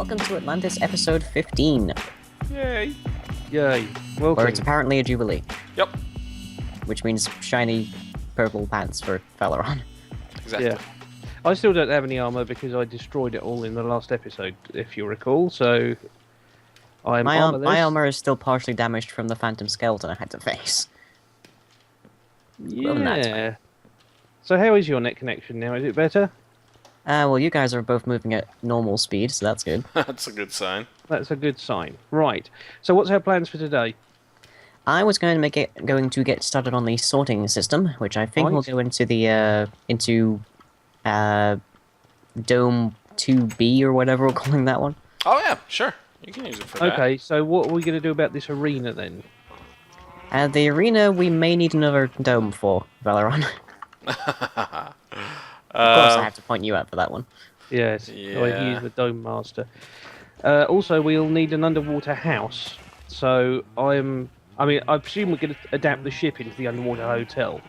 welcome to Atlantis episode 15, Yay. Yay. where Welcome. it's apparently a jubilee, Yep, which means shiny purple pants for Fallaron. exactly. Yeah. I still don't have any armor because I destroyed it all in the last episode, if you recall, so I'm armorless. My armor is still partially damaged from the phantom skeleton I had to face. Well, that's Yeah. So how is your net connection now? Is it better? Well, you guys are both moving at normal speed, so that's good. That's a good sign. That's a good sign. Right. So what's our plans for today? I was going to get started on the sorting system, which I think will Right. go into the Dome 2B or whatever we're calling that one. Oh yeah, sure. You can use it for that. Okay, so what are we going to do about this arena then? The arena we may need another dome for, Fallaron. Of course, I have to point you out for that one. Yes, Yeah. I use the Dome Master. Also, we'll need an underwater house. So I presume we're going to adapt the ship into the underwater hotel.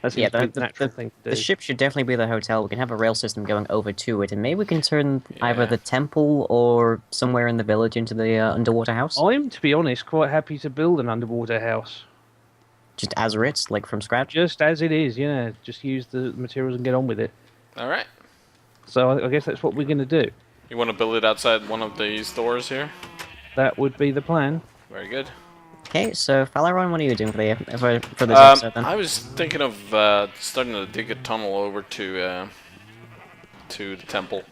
That's Yeah, the natural thing to do. The ship should definitely be the hotel. We can have a rail system going over to it, and maybe we can turn either the temple or somewhere in the village into the underwater house. I'm, to be honest, quite happy to build an underwater house. Just as writs, like from scratch. Just as it is, yeah. Just use the materials and get on with it. All right. So I guess that's what we're going to do. You want to build it outside one of these doors here? That would be the plan. Very good. Okay, so Fallaron, what are you doing for this episode then? I was thinking of starting to dig a tunnel over to the temple.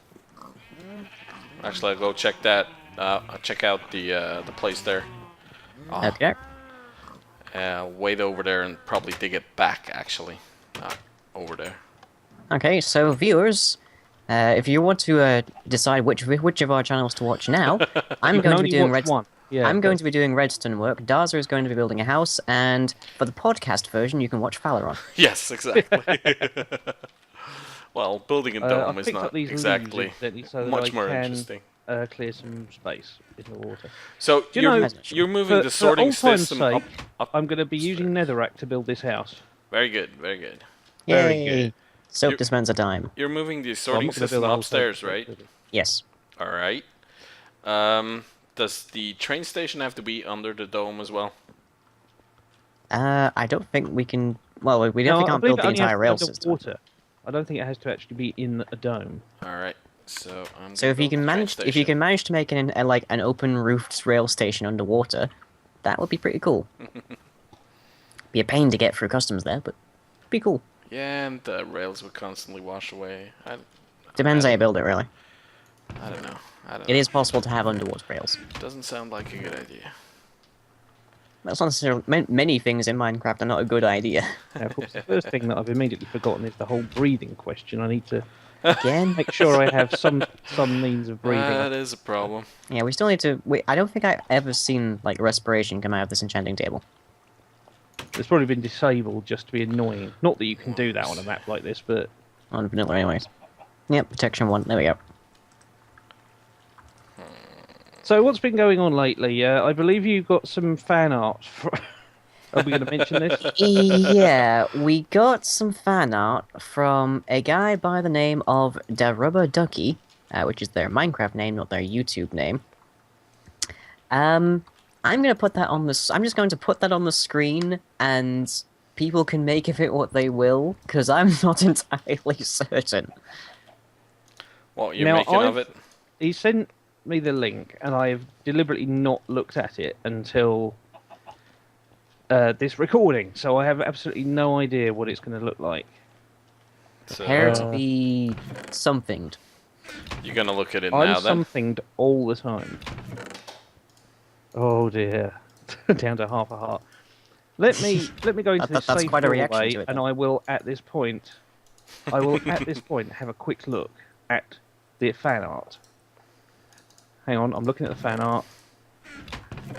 Actually, I'll go check that. Check out the place there. Okay. Wait over there and probably dig it back. Actually, over there. Okay, so viewers, if you want to decide which of our channels to watch now, I'm You can going to only be doing watch one. Yeah, I'm going to be doing redstone work. Darza is going to be building a house, and for the podcast version, you can watch Fallaron. Yes, exactly. Well, building a dome I've is picked up not these exactly leaves, incidentally, so that much I more can, interesting. Clear some space in the water. So Do you know, you're moving For, the for sorting old time's system sake, up. I'm going to be using netherrack to build this house. Very good, very good. Very Yay! good. Soap You- dispenser time. You're moving the Well, I'm sorting not gonna build system a whole upstairs, site, right? but- Yes. All right. Does the train station have to be under the dome as well? I don't think we can. Well, we No, definitely I can't believe build it the only has entire to be rail system. underwater. I don't think it has to actually be in a dome. All right. So I'm So if you can manage to make an open roofed rail station underwater, that would be pretty cool. Be a pain to get through customs there, but be cool. Yeah, and the rails would constantly wash away. Depends how you build it, really. I don't know. It is possible to have underwater rails. Doesn't sound like a good idea. That's not necessarily many things in Minecraft are not a good idea. Now, of course, the first thing that I've immediately forgotten is the whole breathing question. I need to Again, make sure I have some means of breathing. That is a problem. yeah, we still need to. I don't think I've ever seen like respiration come out of this enchanting table. It's probably been disabled just to be annoying. Not that you can do that on a map like this, but On vanilla, anyways. Yep, protection 1. There we go. so what's been going on lately? I believe you got some fan art. Are we going to mention this? Yeah, we got some fan art from a guy by the name of Darubber Ducky, which is their Minecraft name, not their YouTube name. I'm gonna put that on the. I'm just going to put that on the screen, and people can make of it what they will, because I'm not entirely certain. What you're Now, making of it? He sent me the link, and I have deliberately not looked at it until this recording, so I have absolutely no idea what it's going to look like. So Prepare to be somethinged. you're gonna look at it I'm now, then? somethinged all the time. Oh dear, down to half a heart. Let me go into this That's safe quite a reaction doorway, to it, and then. I will at this point have a quick look at the fan art. Hang on, I'm looking at the fan art.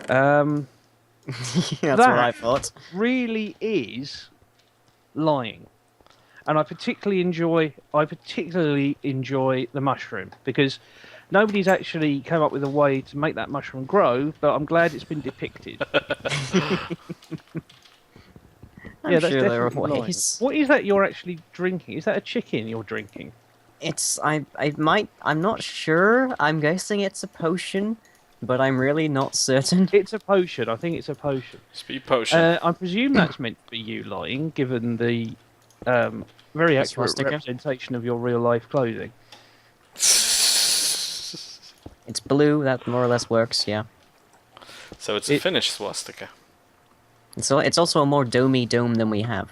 That's That- what I thought. Really is lying, and I particularly enjoy the mushroom because nobody's actually come up with a way to make that mushroom grow, but I'm glad it's been depicted. I'm that's sure there are definitely lying. ways. What is that you're actually drinking? Is that a chicken you're drinking? I'm not sure. I'm guessing it's a potion, but I'm really not certain. It's a potion. I think it's a potion. Speed potion. I presume that's meant to be you lying, given the very The accurate swastika? representation of your real life clothing. It's blue. That more or less works. Yeah. So it's a Finnish swastika. It's also a more domey dome than we have.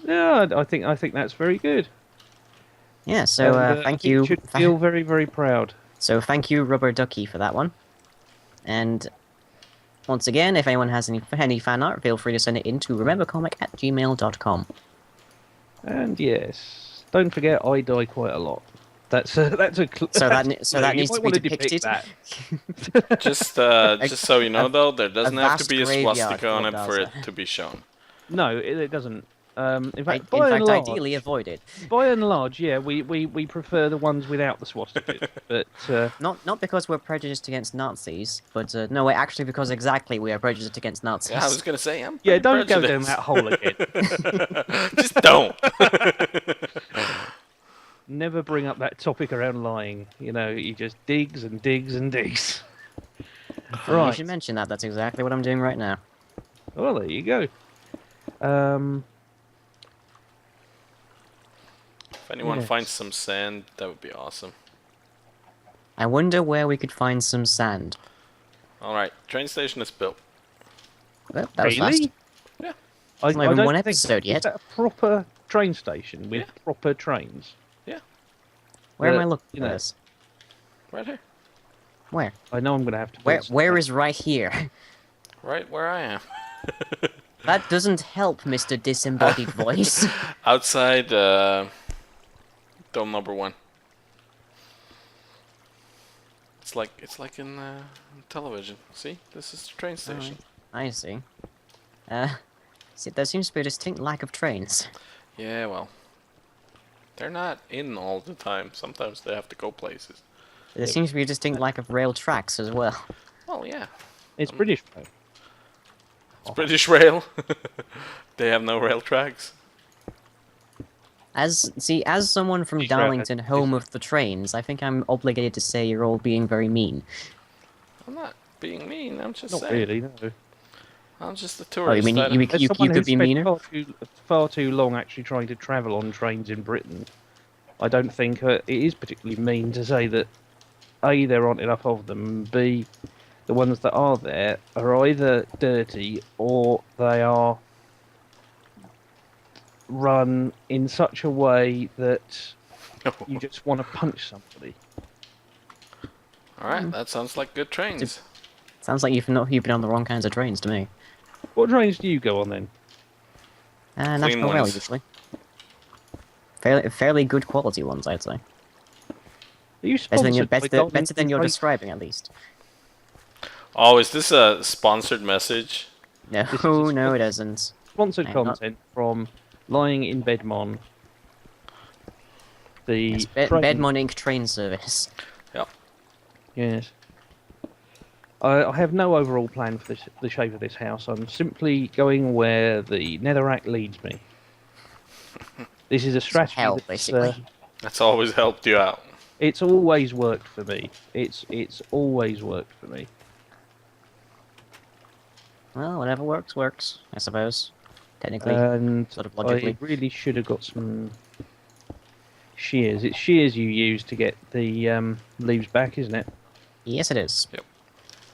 Yeah, I think that's very good. Yeah. So And, I thank think you. should feel very, very proud. So thank you, Rubber Ducky, for that one. And once again, if anyone has any fan art, feel free to send it in to remembercomic@gmail.com. And yes, don't forget I die quite a lot. That's a So that you needs might to be want depicted. that. Just so you know, though, there doesn't have to vast be a graveyard swastika on it full of for it Gaza. to be shown. No, it doesn't. In In fact, fact, ideally avoid it. by and large, yeah, we prefer the ones without the swastika. But Not because we're prejudiced against Nazis, but no, wait, actually because exactly we are prejudiced against Nazis. Yeah, I was gonna say I'm yeah, pretty don't go down prejudiced. that hole again. Just don't. Never bring up that topic around lying. You know, he just digs and digs and digs. You Right. should mention that. That's exactly what I'm doing right now. Well, there you go. If anyone Yes. finds some sand, that would be awesome. I wonder where we could find some sand. All right, train station is built. Well, that was fast. Really? Yeah. I not even don't one think- episode yet. Is that a proper train station with Yeah. proper trains? Where am I But, looking you for know, this? Right here. Where? I know I'm going to have to. Where? build some Where trains. is right here? Right where I am. That doesn't help, Mr. Disembodied Voice. Outside dome number 1. It's like in television. See, this is the train station. I see. See, there seems to be a distinct lack of trains. Yeah, well, they're not in all the time. Sometimes they have to go places. There seems to be a distinct lack of rail tracks as well. Well, yeah, It's British. Though. it's British Rail. They have no rail tracks. As someone from British Rail Darlington, has- home of the trains, I think I'm obligated to say you're all being very mean. I'm not being mean. I'm just Not saying. really, no. I'm just a Oh, you tourist. mean I don't- As you someone could who's be spent meaner? far too long actually trying to travel on trains in Britain, I don't think it is particularly mean to say that A, there aren't enough of them, and B, the ones that are there are either dirty or they are run in such a way that you just want to punch somebody. All right, that sounds like good trains. Sounds like you've been on the wrong kinds of trains to me. What trains do you go on then? National Rail ones. usually. Fairly good quality ones, I'd say. Are you Better than sponsored by Darlington better than you're Train- describing, at least. Oh, is this a sponsored message? No, This is no, it isn't. Sponsored Hang on. content from Lying in Bedmon. The It's train- Bedmont Inc. train service. Yep. Yes. I have no overall plan for the shape of this house. I'm simply going where the netherrack leads me. This is a strategy hell, that's, basically. That's always helped you out. it's always worked for me. It's always worked for me. Well, whatever works, works, I suppose. Technically. And sort of I logically. really should have got some shears. It's shears you use to get the leaves back, isn't it? Yes, it is. Yep.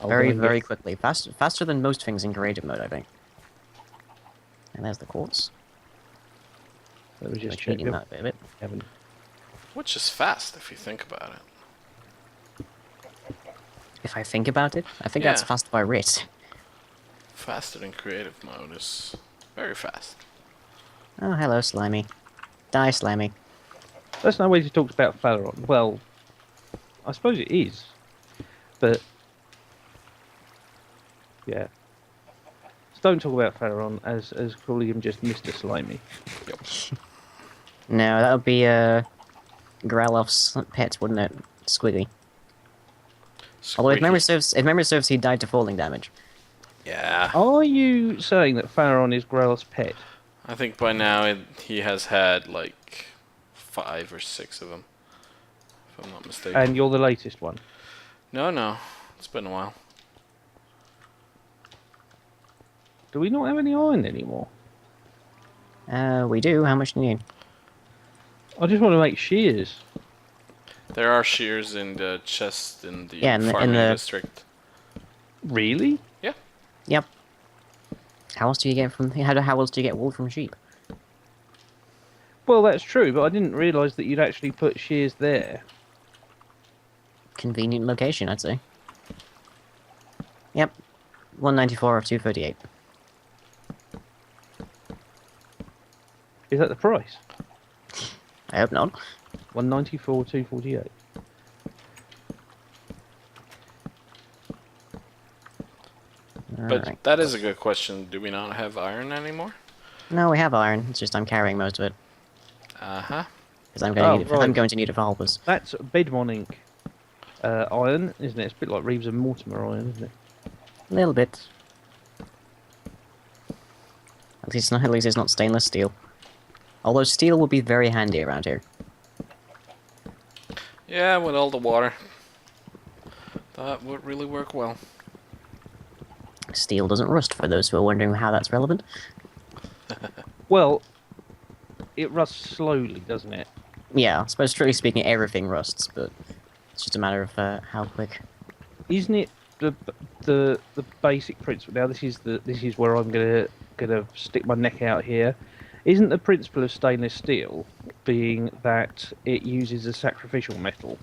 I'll Very, go and very get- quickly. Faster than most things in creative mode, I think. And there's the quartz. Let me just Like, check. needing that bit of it. Haven't. Which is fast if you think about it. If I think about it, I think that's Yeah. fast by writ. Faster than creative mode is very fast. Oh, hello, Slimy. Die, Slimy. That's no way to talk about Fallaron. Well, I suppose it is, but yeah. So don't talk about Fallaron as calling him just Mr. Slimy. Yep. No, that would be Growloff's pet, wouldn't it? Squiggy. Although if memory serves, he died to falling damage. Yeah. Are you saying that Fallaron is Growl's pet? I think by now he has had like 5 or 6 of them, if I'm not mistaken. And you're the latest one. No, it's been a while. Do we not have any iron anymore? We do. How much do you need? I just want to make shears. There are shears in the chest in the Yeah, in farming the- district. Really? Yeah. Yep. How else do you get from? How else do you get wool from sheep? Well, that's true, but I didn't realise that you'd actually put shears there. Convenient location, I'd say. Yep. 194 or 238. Is that the price? I hope not. 194, 248. But Alright. that is a good question. Do we not have iron anymore? No, we have iron. It's just I'm carrying most of it Uh-huh. because I'm going to need it. I'm right. going to need it for halbers. That's Bedmon ink iron, isn't it? It's a bit like Reeves and Mortimer iron, isn't it? A little bit. At least not. At least it's not stainless steel. Although steel would be very handy around here. Yeah, with all the water. That would really work well. Steel doesn't rust, for those who are wondering how that's relevant. Well, it rusts slowly, doesn't it? Yeah, I suppose strictly speaking, everything rusts, but it's just a matter of how quick. Isn't it the basic principle? Now this is where I'm gonna stick my neck out here. Isn't the principle of stainless steel being that it uses a sacrificial metal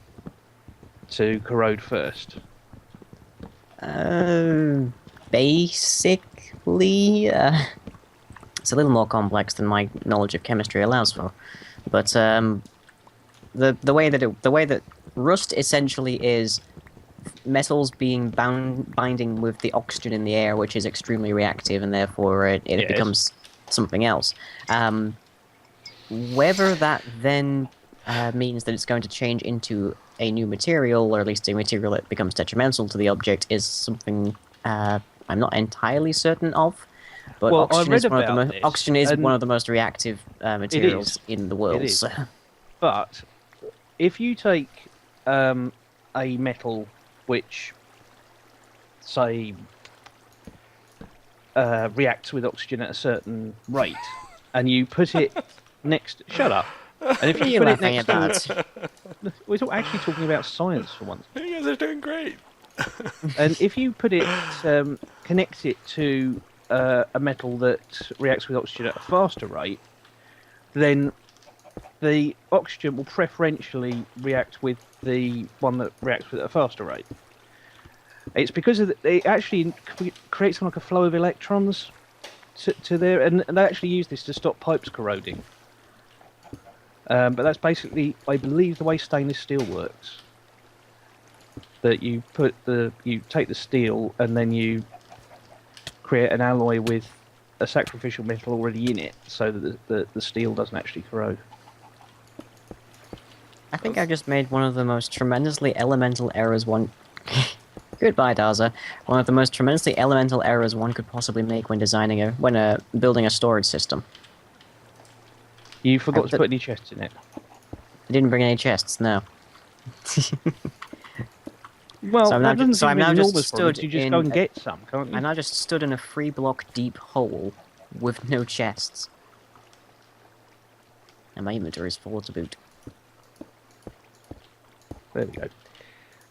to corrode first? Basically, it's a little more complex than my knowledge of chemistry allows for. But the way that rust essentially is metals being binding with the oxygen in the air, which is extremely reactive, and therefore it Yes. becomes something else. Whether that then means that it's going to change into a new material, or at least a material that becomes detrimental to the object, is something I'm not entirely certain of. But Well, I oxygen read is one of the about most this, oxygen is and one of the most reactive materials in the world. It is. So. But if you take a metal which, say, reacts with oxygen at a certain rate, and you put it next... Shut up. And if What are you you put it laughing next about? to... We're actually talking about science for once. You guys are doing great. And if you put it, connect it to a metal that reacts with oxygen at a faster rate, then the oxygen will preferentially react with the one that reacts with at a faster rate. It's because of it actually creates like a flow of electrons to there, and they actually use this to stop pipes corroding. But that's basically, I believe, the way stainless steel works. That you take the steel and then you create an alloy with a sacrificial metal already in it, so that the steel doesn't actually corrode. I think I just made one of the most tremendously elemental errors one... Goodbye, Daza. One of the most tremendously elemental errors one could possibly make when building a storage system. You forgot to put any chests in it. I didn't bring any chests, no. Well, So I'm that now doesn't ju- so seem I'm now really just enormous for us. stood You just in go and a- get some, can't you? And I just stood in a 3-block deep hole with no chests. And my inventory is full to boot. There we go.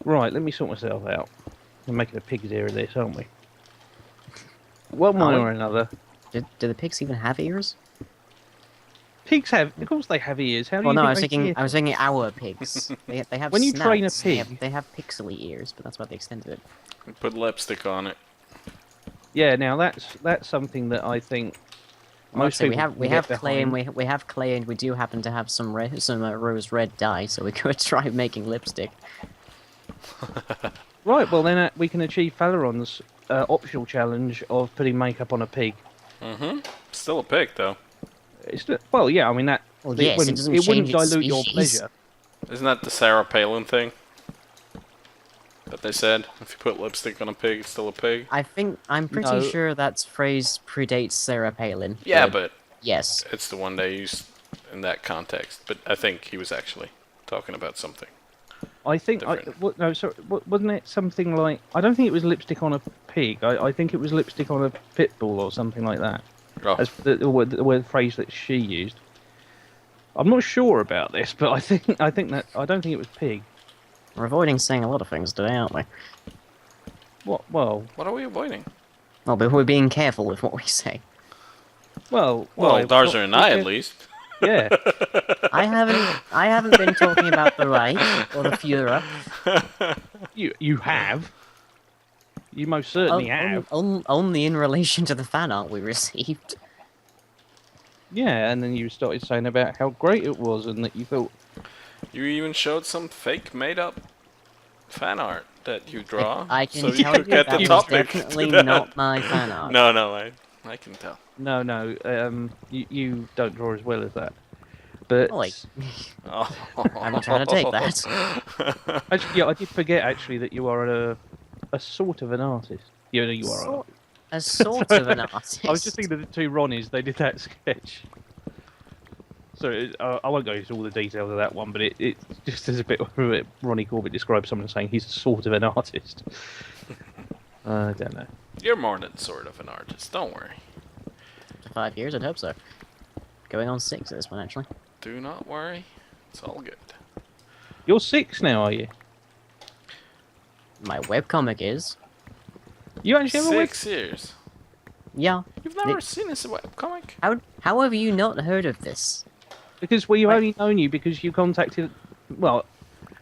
Right, let me sort myself out. We're making a pig's ear of this, aren't we? One way Are we? or another. Do the pigs even have ears? Pigs have, of course, they have ears. How do Well, you no, think they hear I was thinking our pigs. They have When you train a snouts. pig- They have pixely ears, but that's why they extended it. Put lipstick on it. Yeah, now that's something that I think most So we people have can get clay and behind. we have clay and we do happen to have some rose red dye, so we could try making lipstick. Right, well then we can achieve Fallaron's optional challenge of putting makeup on a pig. Mm-hmm. Still a pig, though. Well, yeah, I mean that. Well, yes, it doesn't wouldn't change its dilute your species. pleasure. Isn't that the Sarah Palin thing? That they said, if you put lipstick on a pig, it's still a pig? I'm pretty No. sure that phrase predates Sarah Palin. Yeah, but yes, it's the one they used. in that context, but I think he was actually talking about something. I think Different. no, sorry, wasn't it something like? I don't think it was lipstick on a pig. I think it was lipstick on a pit bull or something like that. Oh, As the word phrase that she used. I'm not sure about this, but I think that I don't think it was pig. We're avoiding saying a lot of things today, aren't we? What? Well, what are we avoiding? Well, but we're being careful with what we say. well. Darzer and I, at least. Yeah. I haven't been talking about the right or the Führer. You have. You most certainly have. Only in relation to the fan art we received. Yeah, and then you started saying about how great it was and that you thought... You even showed some fake made-up fan art that you draw. I can so tell you could get that the was topic. definitely not my fan art. No, I can tell. No, you don't draw as well as that. But... Oi. Oh. I'm not trying to take that. Actually, yeah, I did forget, actually, that you are a sort of an artist. You are. A sort of an artist. I was just thinking of the two Ronnies, they did that sketch. So I won't go into all the details of that one, but it just is a bit where Ronnie Corbett describes someone saying he's sort of an artist. I don't know. You're more than sort of an artist, don't worry. 5 years, I'd hope so. Going on 6 at this one, actually. Do not worry, it's all good. You're 6 now, are you? My webcomic is. You actually have a web... 6 years. Yeah. You've never seen this webcomic? How have you not heard of this? Because we've only known you because you contacted... Well,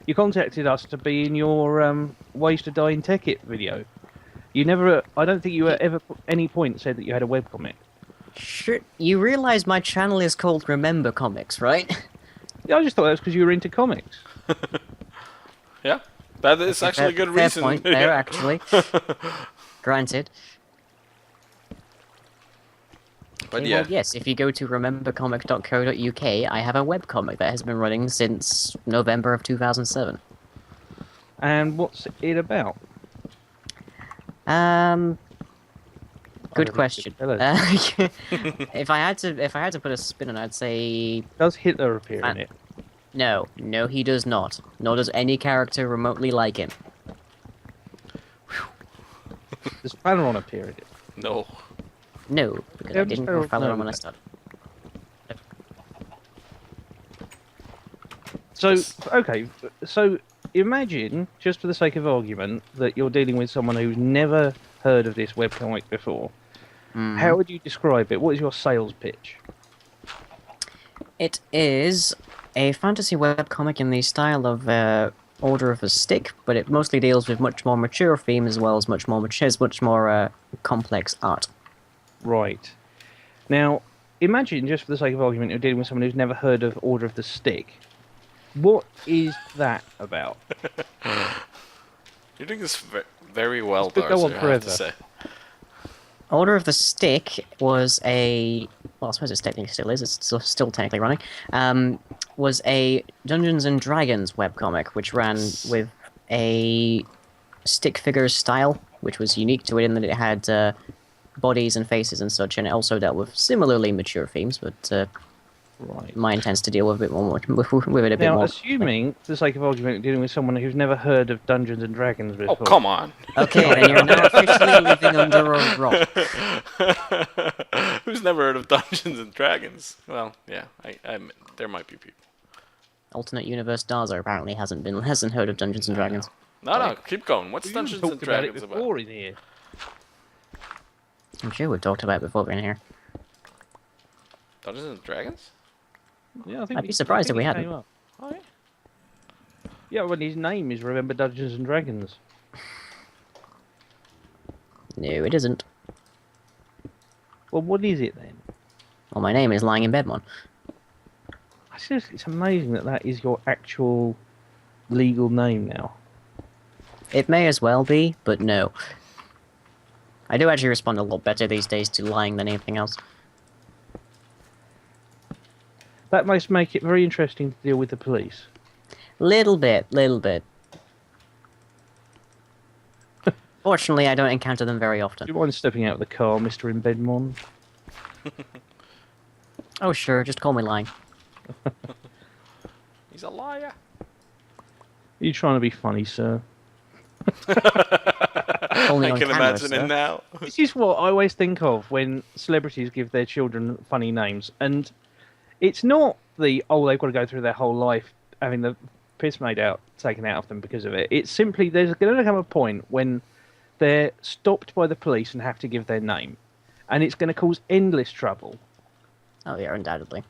you contacted us to be in your Ways to Die in Tech It video. You never... I don't think you ever at any point said that you had a webcomic. Sure. You realise my channel is called Remember Comics, right? Yeah, I just thought that was because you were into comics. Yeah, that is actually a good reason. Fair point there, actually. Granted. But Okay, yeah, well, yes, if you go to remembercomic.co.uk, I have a webcomic that has been running since November of 2007. And what's it about? Good question. Hello. If I had to put a spin on it, I'd say Does Hitler appear in it? no. No, he does not. Nor does any character remotely like him. Does Fallaron appear in it? no. No, because Yeah, I didn't know no, Fallaron no. when I started. So, okay, so imagine, just for the sake of argument, that you're dealing with someone who's never heard of this webcomic before. Mhm. How would you describe it? What is your sales pitch? It is a fantasy webcomic in the style of Order of the Stick, but it mostly deals with much more mature themes as well as much more complex art. Right. Now, imagine, just for the sake of argument, you're dealing with someone who's never heard of Order of the Stick. What is that about? You're doing this very well, This could go on Darcy, I have forever. to say. Order of the Stick was a... Well, I suppose it technically still is. It's still technically running. Was a Dungeons and Dragons webcomic, which ran with a stick figure style, which was unique to it in that it had bodies and faces and such, and it also dealt with similarly mature themes, but Right. mine tends to deal with it a bit Now, more. assuming, for the sake of argument, you're dealing with someone who's never heard of Dungeons and Dragons before. Oh, come on. Okay, then you're now officially living under a rock. Who's never heard of Dungeons and Dragons? Well, yeah, I admit, there might be people. Alternate universe Darza apparently hasn't heard of Dungeons and Dragons. No, keep going. What's We've Dungeons talked and about it Dragons about? before in here. I'm sure we've talked about it before in here. Dungeons and Dragons? Yeah, I think I'd be surprised if we it hadn't. came up. Oh, yeah. Yeah, well, his name is Remember Dungeons and Dragons. No, it isn't. Well, what is it then? Well, my name is Lying in Bed Mon. It's amazing that that is your actual legal name now. It may as well be, but no. I do actually respond a lot better these days to lying than anything else. That must make it very interesting to deal with the police. Little bit. Fortunately, I don't encounter them very Do often. you mind stepping out of the car, Mr. Embedmon? Oh, sure, just call me Lying. He's a liar. You're trying to be funny, sir. Only I on can camera, imagine sir. it now. This is what I always think of when celebrities give their children funny names, and it's not they've got to go through their whole life having the piss taken out of them because of it. It's simply there's going to come a point when they're stopped by the police and have to give their name, and it's going to cause endless trouble. Oh yeah, undoubtedly.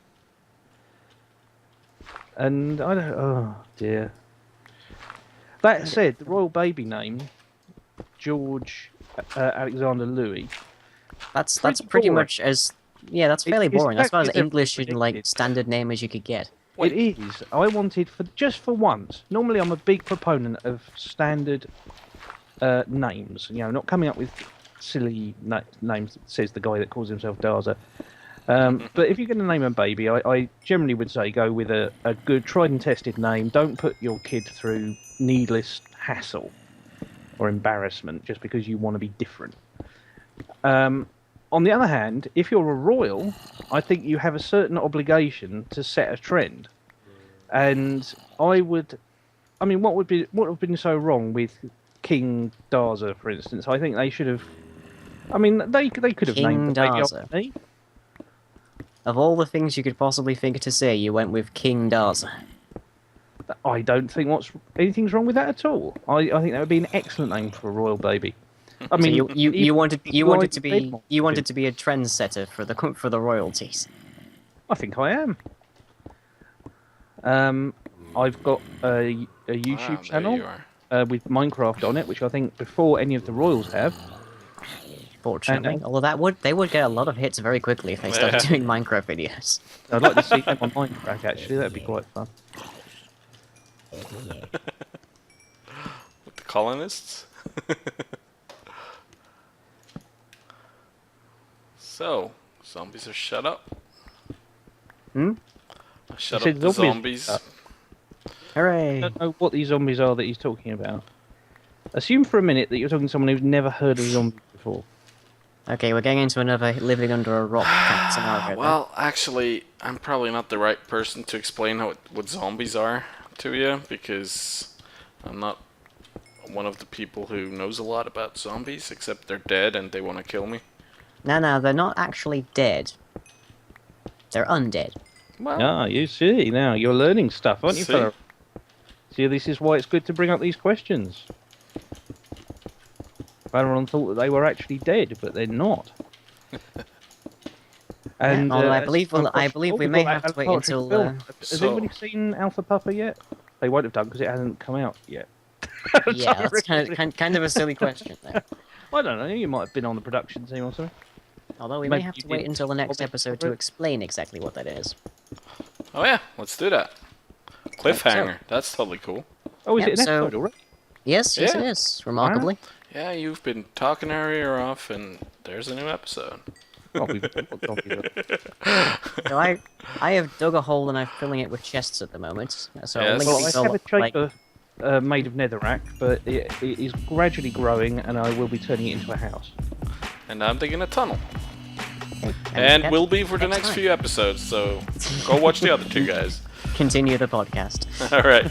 And I don't. Oh dear. That said, the royal baby name, George Alexander Louis. That's Pretty pretty boring. much as that's fairly It's boring. That's about as exactly as English and like predicted. standard name as you could get. Wait. It is. I wanted for once. Normally, I'm a big proponent of standard names. You know, not coming up with silly names. Says the guy that calls himself Darza. But if you're going to name a baby, I generally would say go with a good, tried and tested name. Don't put your kid through needless hassle or embarrassment just because you want to be different. On the other hand, if you're a royal, I think you have a certain obligation to set a trend. And what would have been so wrong with King Darza, for instance? I think they should have. I mean, they could have King named the baby Darza. after me. Of all the things you could possibly think to say, you went with King Darza. I don't think anything's wrong with that at all. I think that would be an excellent name for a royal baby. I So mean, you wanted to be to a trendsetter for the royalties. I think I am. I've got a YouTube Wow, channel there you are. with Minecraft on it, which I think before any of the royals have. Fortunately, although they would get a lot of hits very quickly if they started Yeah. doing Minecraft videos. I'd like to see them on Minecraft. Actually, that'd be quite fun. With the colonists. So, zombies are shut up. Hmm? Shut You up said the zombies zombies. are I Hooray! don't know what these zombies are that he's talking about. Assume for a minute that you're talking to someone who's never heard of zombies before. Okay, we're getting into another living under a rock scenario. then. Well, actually, I'm probably not the right person to explain what zombies are to you, because I'm not one of the people who knows a lot about zombies, except they're dead and they want to kill me. No, they're not actually dead. They're undead. Well, Ah, you see, now you're learning stuff, aren't you, See? fella? See, this is why it's good to bring up these questions. Fallaron thought that they were actually dead, but they're not. And although I as believe time I goes believe on, we we've may got have to Alpha wait Partridge until. film. Has So- anybody seen Alpha Papa yet? They won't have done because it hasn't come out yet. Yeah, that's kind of a silly question there. I don't know. You might have been on the production team or something. Although we Maybe may have you to wait did. until the next Probably episode for to it. explain exactly what that is. oh yeah, let's do that. Cliffhanger. That's totally cool. Oh, is Yep, it an so- episode already? Yes, Yeah. it is. Remarkably. Yeah, you've been talking our ear off, and there's a new episode. Oh, we've got zombies up. So I have dug a hole and I'm filling it with chests at the moment. So I'll Yes. link Well, these I all have a up, like, chamber made of netherrack, but it is gradually growing, and I will be turning it into a house. And I'm digging a tunnel. and And catch- will be for the next next time. few episodes, so go watch the other two guys. continue the podcast. Alright.